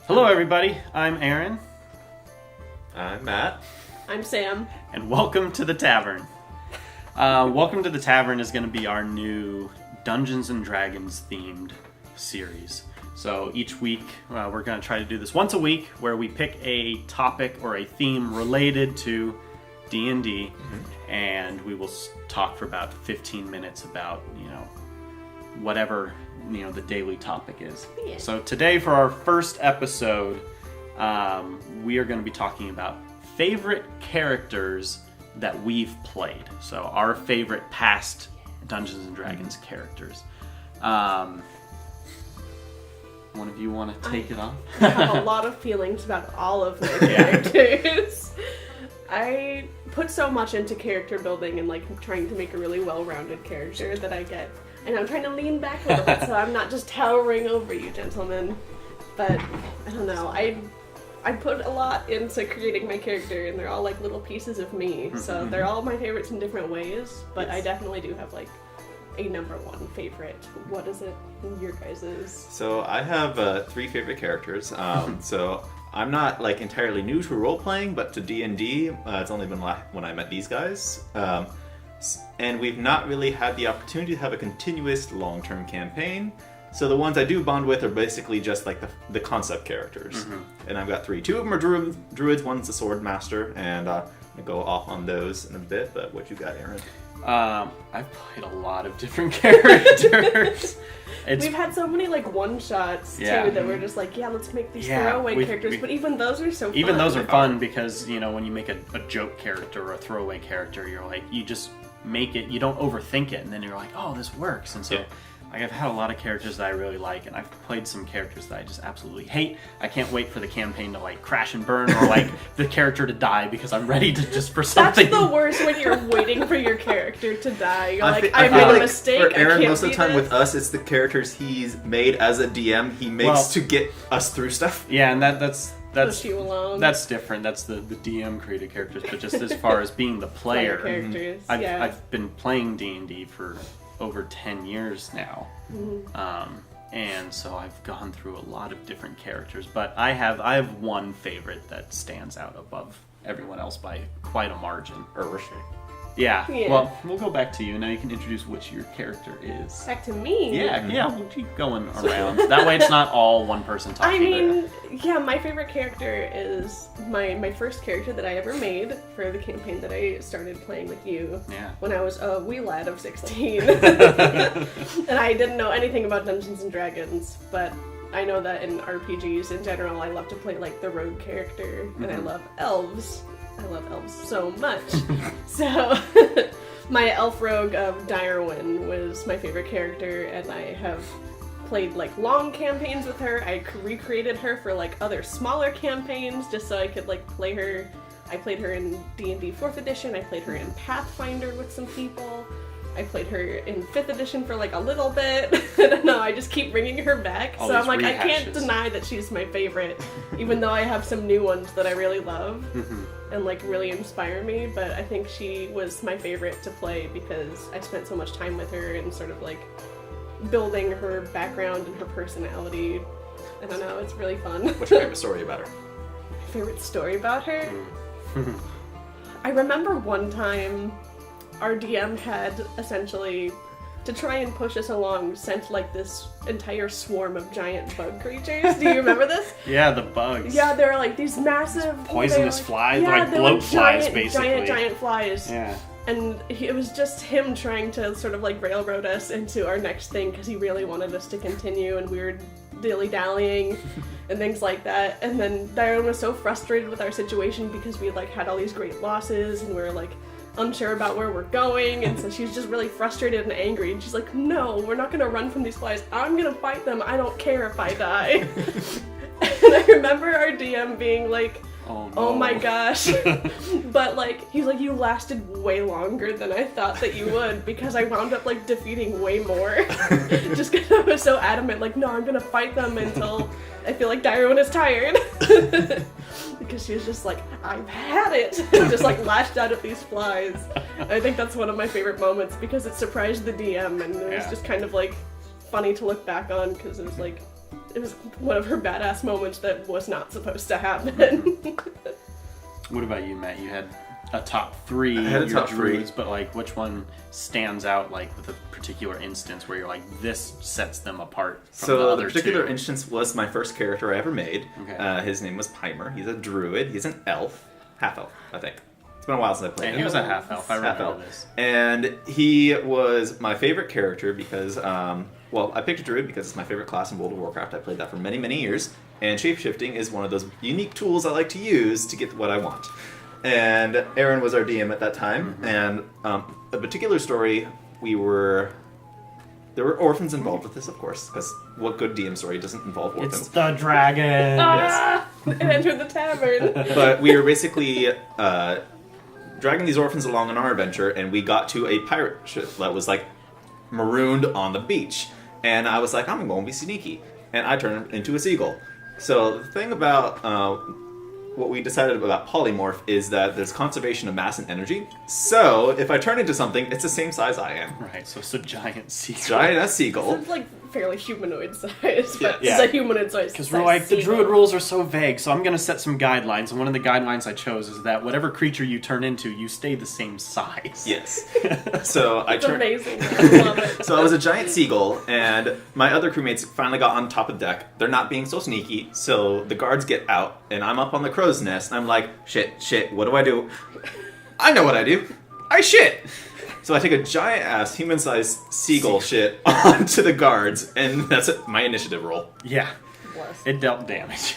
Hello everybody, I'm Aaron. I'm Matt. I'm Sam. And welcome to the Tavern. Welcome to the Tavern is going to be our new Dungeons & Dragons themed series. So each week we're going to try to do this once a week where we pick a topic or a theme related to D&D and we will talk for about 15 minutes about, whatever, the daily topic is. Yeah. So today for our first episode, we are going to be talking about favorite characters that we've played. So our favorite past Dungeons & Dragons characters. One of you want to take it on? I have a lot of feelings about all of my characters. I put so much into character building and trying to make a really well-rounded character that I get. And I'm trying to lean back a little bit so I'm not just towering over you gentlemen. But I don't know. I put a lot into creating my character, and they're all little pieces of me. So they're all my favorites in different ways, but I definitely do have a number one favorite. What is it in your guys's? So I have 3 favorite characters. So I'm not entirely new to role playing, but to D&D, it's only been when I met these guys. And we've not really had the opportunity to have a continuous long-term campaign. So the ones I do bond with are basically just the concept characters. And I've got 3. 2 of them are druids, one's a sword master, and I'm going to go off on those in a bit. But what you got, Aaron? I've played a lot of different characters. We've had so many one-shots too that we're just let's make these throwaway characters, but even those are so fun. Even those are fun because, when you make a joke character or a throwaway character, you're you just make it, you don't overthink it, and then you're oh, this works. And so I've had a lot of characters that I really like, and I've played some characters that I just absolutely hate. I can't wait for the campaign to crash and burn, or the character to die, because I'm ready to just for something. That's the worst, when you're waiting for your character to die. You're I made a mistake. For Aaron, I can't most of the time this. with us, it's the characters he's made as a DM. He makes to get us through stuff. Yeah, and that's push you along. That's different. That's the DM created characters, but just as far as being the player, characters. I've been playing D&D for over 10 years now. And so I've gone through a lot of different characters, but I have one favorite that stands out above everyone else by quite a margin. Yeah. Well, we'll go back to you. Now you can introduce which your character is. Back to me? Yeah, we'll keep going around. That way it's not all one person talking. My favorite character is my first character that I ever made for the campaign that I started playing with you when I was a wee lad of 16. And I didn't know anything about Dungeons & Dragons, but I know that in RPGs in general, I love to play the rogue character, and I love elves. I love elves so much. So my elf rogue of Direwin was my favorite character, and I have played long campaigns with her. I recreated her for other smaller campaigns just so I could play her. I played her in D&D 4th edition. I played her in Pathfinder with some people. I played her in 5th edition for a little bit. I don't know, I just keep bringing her back. All so I'm these I can't rehashes. deny that she's my favorite, even though I have some new ones that I really love and really inspire me. But I think she was my favorite to play because I spent so much time with her and sort of building her background and her personality. I don't know, it's really fun. What's your favorite story about her? My favorite story about her? I remember one time our DM had essentially, to try and push us along, sent this entire swarm of giant bug creatures. Do you remember this? Yeah, the bugs. Yeah, they were these massive poisonous flies, they bloat were flies, basically. Giant flies. Yeah. And it was just him trying to sort of railroad us into our next thing because he really wanted us to continue, and we were dilly-dallying and things like that. And then Diane was so frustrated with our situation because we had all these great losses and we were unsure about where we're going, and so she was just really frustrated and angry, and she's no, we're not gonna run from these flies. I'm gonna fight them. I don't care if I die. And I remember our DM being oh, no. oh my gosh. But he's you lasted way longer than I thought that you would, because I wound up defeating way more. Just because I was so adamant, no, I'm gonna fight them until I feel Direwin is tired. Because she was just I've had it. Just lashed out at these flies. I think that's one of my favorite moments because it surprised the DM, and it was just kind of funny to look back on because it was it was one of her badass moments that was not supposed to happen. What about you, Matt? You had a top 3. I had a top druids, 3. but like, which one stands out like with a particular instance where you're like, this sets them apart from the other the particular 2? instance was my first character I ever made. Okay. His name was Pimer. He's a druid. He's an elf, half elf, I think. It's been a while since I played And him. he was a half elf. I remember Half-elf. this. And he was my favorite character because, well, I picked a druid because it's my favorite class in World of Warcraft. I played that for many, many years. And shapeshifting is one of those unique tools I like to use to get what I want. And Aaron was our DM at that time. Mm-hmm. And a particular story, there were orphans involved with this, of course, because what good DM story doesn't involve orphans? It's the dragon! Ah! It entered the tavern. But we were basically dragging these orphans along on our adventure, and we got to a pirate ship that was like marooned on the beach. And I was like, I'm going to be sneaky. And I turned into a seagull. So the thing about what we decided about polymorph is that there's conservation of mass and energy. So if I turn into something, it's the same size I am. Right, so it's a giant seagull. Giant seagull. It's like fairly humanoid size, but Yeah. it's a humanoid size. Because we're like, the druid rules are so vague, so I'm going to set some guidelines, and one of the guidelines I chose is that whatever creature you turn into, you stay the same size. Yes. So I It's turned. amazing. I love it. So I was a giant seagull, and my other crewmates finally got on top of the deck. They're not being so sneaky, so the guards get out, and I'm up on the crow's nest, and I'm like, shit, what do I do? I know what I do. I shit! So I take a giant-ass, human-sized seagull shit onto the guards, and that's it, my initiative roll. Yeah. Bless. It dealt damage.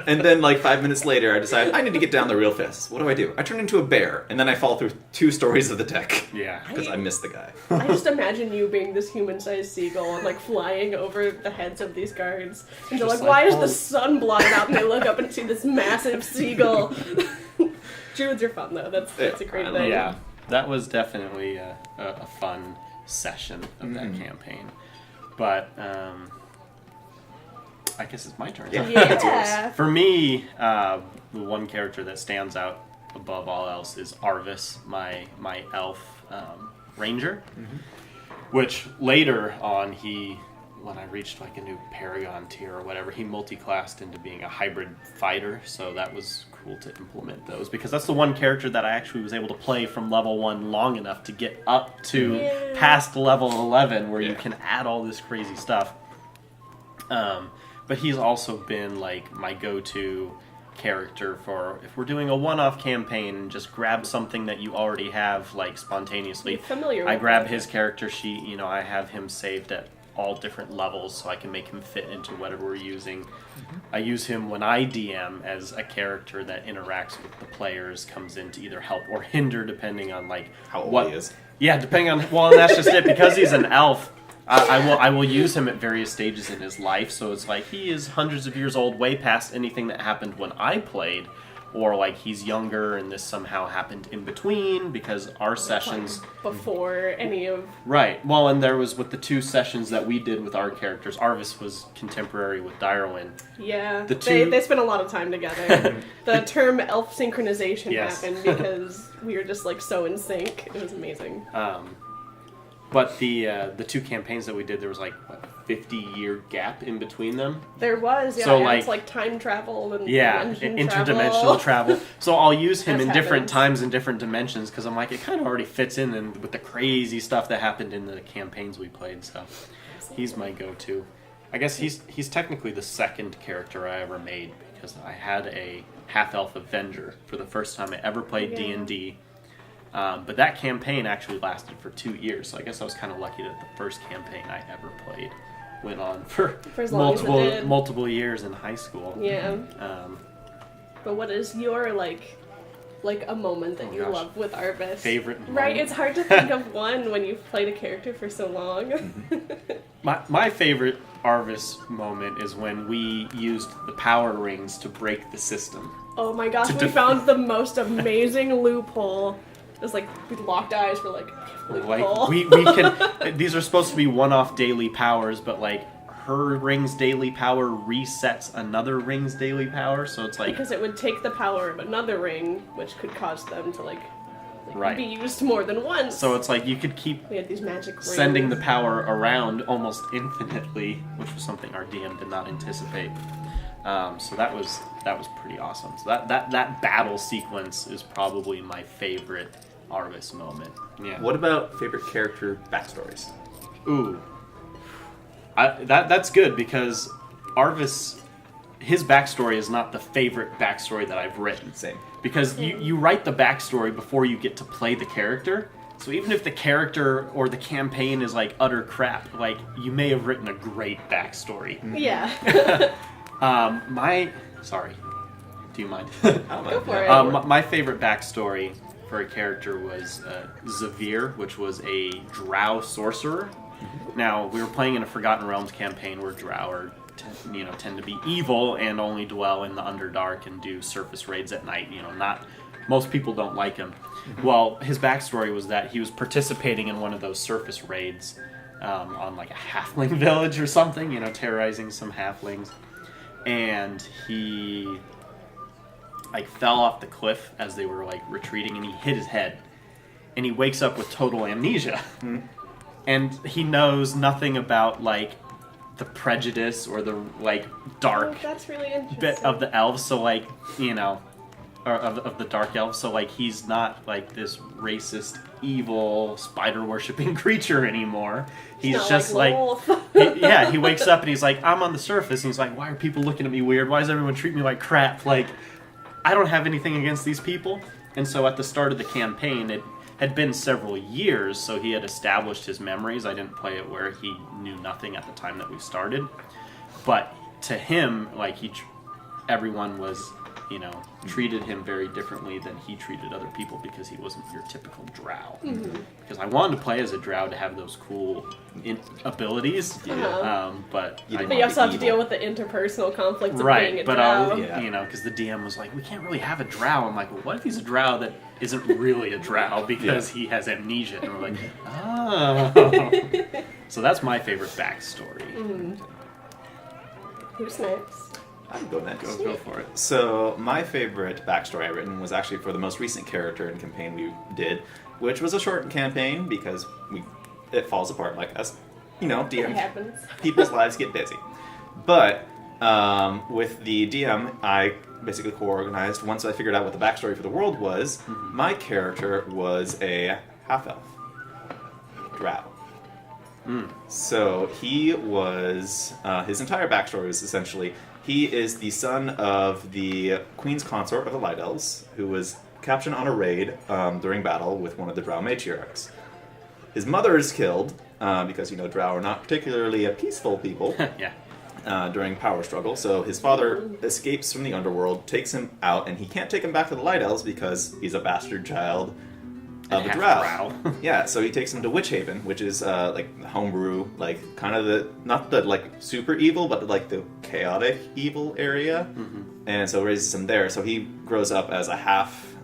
And then, like, 5 minutes later, I decide I need to get down there real fast. What do? I turn into a bear, and then I fall through 2 stories of the deck. Yeah. Because I missed the guy. I just imagine you being this human-sized seagull and like flying over the heads of these guards. And they're Just like, why like, is oh. the sun blotted out? And they look up and see this massive seagull. Druids are fun though. That's a great I thing. Yeah. That was definitely a fun session of that campaign. But, I guess it's my turn. Yeah. For me, the one character that stands out above all else is Arvis, my elf ranger. Which later on, when I reached like a new Paragon tier or whatever, he multi-classed into being a hybrid fighter. So that was cool to implement those, because that's the one character that I actually was able to play from level 1 long enough to get up to past level 11, where you can add all this crazy stuff. But he's also been like my go-to character for if we're doing a one-off campaign and just grab something that you already have like spontaneously. You're familiar I with grab it. his character sheet, I have him saved at all different levels so I can make him fit into whatever we're using. I use him when I DM as a character that interacts with the players, comes in to either help or hinder depending on like How old what he is. Yeah, depending on, well, that's just it. Because he's an elf, I will use him at various stages in his life. So it's like he is hundreds of years old, way past anything that happened when I played, or like he's younger and this somehow happened in between because our sessions Before any of... Right. Well, and there was with the 2 sessions that we did with our characters. Arvis was contemporary with Darwin. Yeah, The two- they spent a lot of time together. The term elf synchronization Yes. happened because we were just like so in sync. It was amazing. But the 2 campaigns that we did, there was like what, 50-year gap in between them. There was, yeah, So, and like- it's like time travel and Yeah, dimension interdimensional travel. So I'll use him As in different happens. times in different dimensions because I'm like, it kind of already fits in and with the crazy stuff that happened in the campaigns we played. So he's my go-to. I guess he's technically the second character I ever made because I had a half-elf Avenger for the first time I ever played Yeah. D&D. But that campaign actually lasted for 2 years, so I guess I was kind of lucky that the first campaign I ever played went on for as long as it did. multiple years in high school. Yeah. But what is your like a moment that you gosh. love with Arvis? Favorite Right, moment? it's hard to think of one when you've played a character for so long. My favorite Arvis moment is when we used the power rings to break the system. Oh my gosh, To we def- found the most amazing loophole. It was like, we locked eyes, we're like, loophole. Like we can. These are supposed to be one-off daily powers, but like her ring's daily power resets another ring's daily power, so it's like Because it would take the power of another ring, which could cause them to like It Right. can be used more than once. So it's like you could keep We had these magic rings. sending the power around almost infinitely, which was something our DM did not anticipate. So that was pretty awesome. So that battle sequence is probably my favorite Arvis moment. Yeah. What about favorite character backstories? Ooh. That's good because Arvis, his backstory is not the favorite backstory that I've written. Same. Because you write the backstory before you get to play the character. So even if the character or the campaign is like utter crap, like you may have written a great backstory. Yeah. Sorry. Do you mind? Go for it. My favorite backstory for a character was Zavir, which was a drow sorcerer. Now, we were playing in a Forgotten Realms campaign where drow tend to be evil and only dwell in the Underdark and do surface raids at night. Most people don't like him. Well, his backstory was that he was participating in one of those surface raids on like a halfling village or something, terrorizing some halflings. And he like fell off the cliff as they were like retreating and he hit his head. And he wakes up with total amnesia. And he knows nothing about like the prejudice or the like dark that's really interesting. bit of the elves, so like or of the dark elves, so like he's not like this racist, evil, spider worshipping creature anymore. He's not just like he wakes up and he's like, I'm on the surface, and he's like, why are people looking at me weird? Why does everyone treat me like crap? Like, I don't have anything against these people. And so at the start of the campaign, it had been several years, so he had established his memories. I didn't play it where he knew nothing at the time that we started. But to him, like, everyone was, treated him very differently than he treated other people because he wasn't your typical drow. Because I wanted to play as a drow to have those cool abilities, but you also have to deal with the interpersonal conflicts of being a drow. But because the DM was like, we can't really have a drow. I'm like, well, what if he's a drow that isn't really a drow because he has amnesia? And we're like, oh. So that's my favorite backstory. Who's next? I can go next. Go for it. So my favorite backstory I've written was actually for the most recent character and campaign we did, which was a short campaign because it falls apart like us. DM. It happens. People's lives get busy. But with the DM, I basically co-organized. Once I figured out what the backstory for the world was, my character was a half-elf. Drow. So he was, his entire backstory was essentially, he is the son of the Queen's Consort of the Light Elves, who was captured on a raid during battle with one of the Drow matriarchs. His mother is killed, because, Drow are not particularly a peaceful people. During power struggle, so his father escapes from the underworld, takes him out, and he can't take him back to the Light Elves because he's a bastard child of a drow. Yeah, so he takes him to Witch Haven, which is like homebrew, like kind of not the like super evil, but like the chaotic evil area, and so raises him there. So he grows up as a half,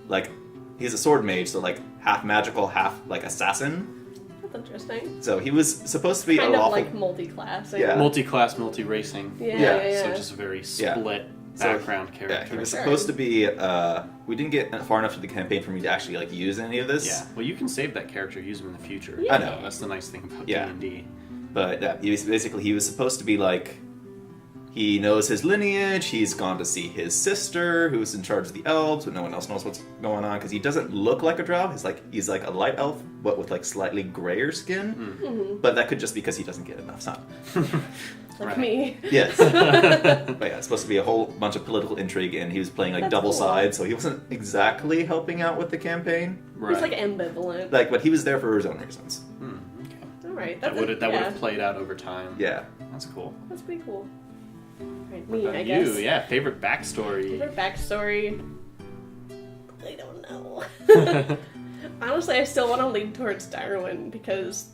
like he's a sword mage, so like half magical, half like assassin. Interesting. So he was supposed to be kind a lawful... of like multi-class. Multi-class, multi-racing. Yeah. So just a very split background character. Yeah, he was supposed to be... we didn't get far enough to the campaign for me to actually like use any of this. Yeah, well, you can save that character, use him in the future. I know. That's the nice thing about D&D. But yeah, he was supposed to be like... He knows his lineage, he's gone to see his sister, who's in charge of the elves, but no one else knows what's going on, because he doesn't look like a drow. He's like a light elf, but with like slightly grayer skin. But that could just be because he doesn't get enough sun. Like me. Yes. But yeah, it's supposed to be a whole bunch of political intrigue, and he was playing like double sides, so he wasn't exactly helping out with the campaign. He's like ambivalent. But he was there for his own reasons. All right. That would have played out over time. Yeah. That's cool. That's pretty cool. Right, me, I you, guess. favorite backstory. Favorite backstory? I don't know. Honestly, I still want to lean towards Darwin because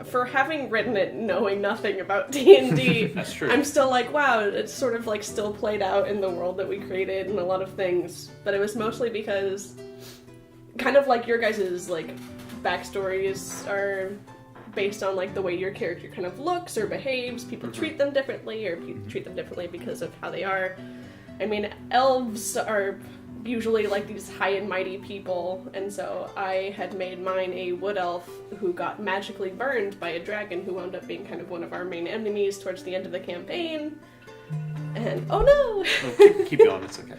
for having written it knowing nothing about D&D, That's true. I'm still like, wow, it's sort of like still played out in the world that we created and a lot of things. But it was mostly because kind of like your guys' like backstories are based on like the way your character kind of looks or behaves. People treat them differently, or people treat them differently because of how they are. I mean, elves are usually like these high and mighty people, and so I had made mine a wood elf who got magically burned by a dragon who wound up being kind of one of our main enemies towards the end of the campaign. And oh no! Oh, keep going, it's okay.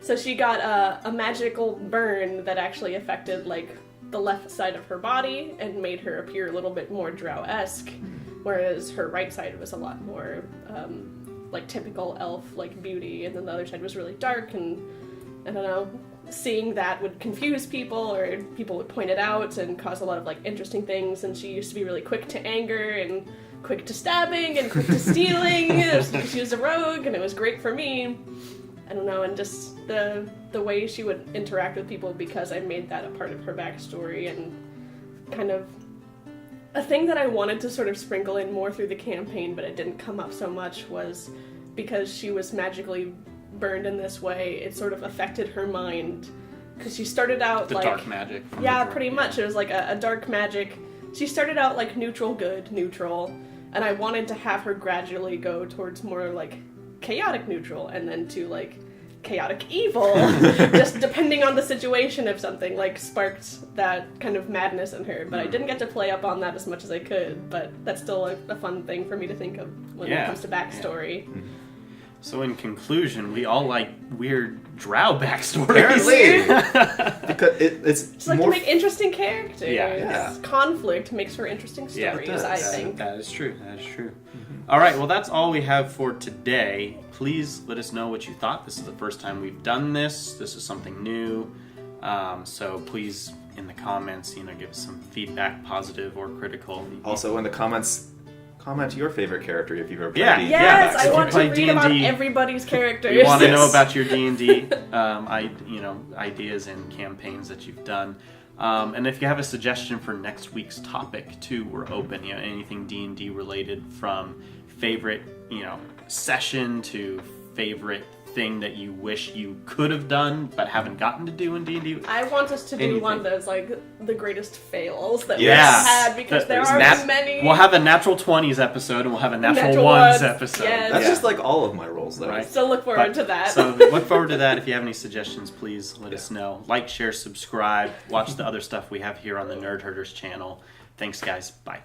So she got a magical burn that actually affected like the left side of her body and made her appear a little bit more drow-esque, whereas her right side was a lot more like typical elf like beauty, and then the other side was really dark, and I don't know, seeing that would confuse people, or people would point it out and cause a lot of like interesting things. And she used to be really quick to anger and quick to stabbing and quick to stealing. She was a rogue, and it was great for me. I don't know, and just the way she would interact with people, because I made that a part of her backstory, and kind of a thing that I wanted to sort of sprinkle in more through the campaign, but it didn't come up so much, was because she was magically burned in this way, it sort of affected her mind. Because she started out the like... dark magic. Yeah, pretty much. It was like a dark magic. She started out like neutral good, neutral, and I wanted to have her gradually go towards more like chaotic neutral, and then to like chaotic evil, just depending on the situation. If something like sparked that kind of madness in her, but I didn't get to play up on that as much as I could, but that's still a fun thing for me to think of when it comes to backstory. Yeah. So in conclusion, we all like weird drow backstories. Apparently. Because it's just like more to make interesting characters. Yeah. Conflict makes for interesting stories, Yeah, it does. I think. That is true. That is true. All right, well, that's all we have for today. Please let us know what you thought. This is the first time we've done this. This is something new. So please, in the comments, give us some feedback, positive or critical. Also, in the comments, comment your favorite character if you've ever played Yeah. D&D. Yes, If I you want to play read D&D, about everybody's characters. We want to know Yes. about your D&D ideas and campaigns that you've done. And if you have a suggestion for next week's topic, too, we're open. Anything D&D related, from favorite, session to favorite thing that you wish you could have done but haven't gotten to do in D&D. I want us to do Anything. one that's like the greatest fails that Yes. we've had, because there are many. We'll have a natural 20s episode, and we'll have a natural Natural ones ones, episode. yes. That's just like all of my roles, though. Right. So look forward to that. So look forward to that. If you have any suggestions, please let us know. Like, share, subscribe. Watch the other stuff we have here on the Nerd Herders channel. Thanks, guys. Bye.